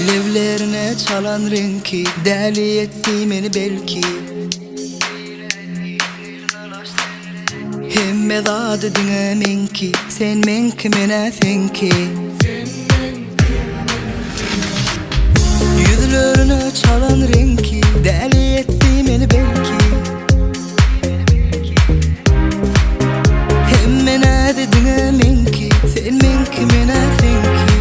Levlerine çalan renki deli etti beni belki. Hemme dadı dine menki, sen menki mene senki. Yüzlerine çalan renki deli etti beni belki. Hemme dadı dine menki, sen menki mene senki.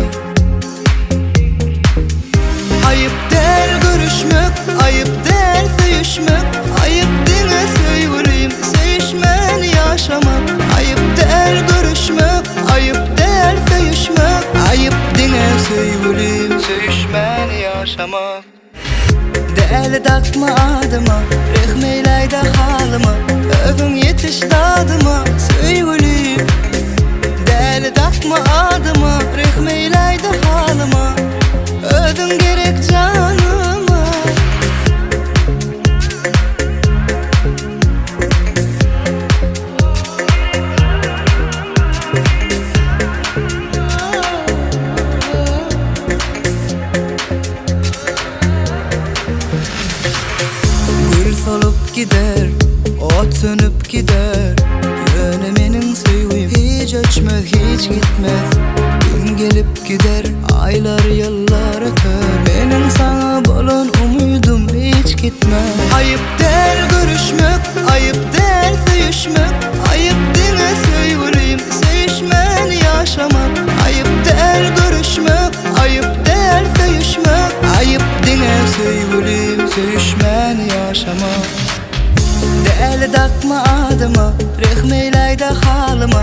Ayıp der görüşmek, ayıp der sevişmek, ayıp dine söyleyeyim, sevişmen yaşamak. Ayıp der görüşmek, ayıp der sevişmek, ayıp dine söyleyeyim, sevişmen yaşamak. Deli takma adıma, rehmeyleyde halıma, öfün yetiş dadıma söyleyeyim. Deli takma adıma, rehmeyleyde halıma, ödün gerek canıma. Gül solup gider, ot sönüp gider. Yönemenin suyuyum hiç öçmez, hiç gitmez. Gün gelip gider, aylar yıllar öter. Benim sana bolan umudum hiç gitmez. Ayıp der görüşmek, ayıp der sevişmek, ayıp dine söyleyeyim, sevişmen yaşamak. Ayıp der görüşmek, ayıp der sevişmek, ayıp dine söyleyeyim, sevişmen yaşamak. Deli takma adıma, rehmeyleyde halıma,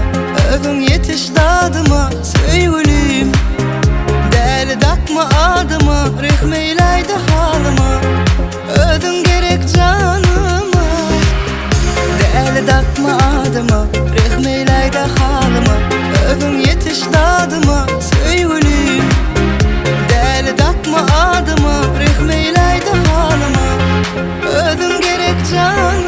öfün yetiş dadıma söyleyeyim. Deli takma adıma, rehmeyleyde halıma, ödün gerek canıma. Deli takma adıma, rehmeyleyde halıma, öfün yetiş dadıma söyleyeyim. Deli takma adıma, rehmeyleyde halıma, ödün gerek canıma.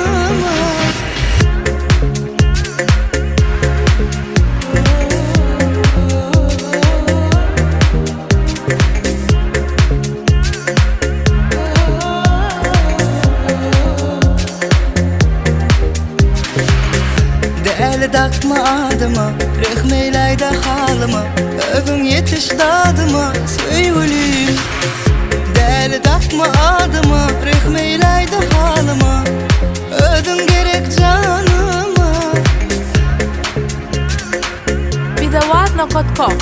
Deli takma adıma, rehmeyleyde halıma, öfün yetiş dadıma söyleyeyim. Deli takma adıma, rehmeyleyde halıma, ödün gerek canıma. Videoładno.com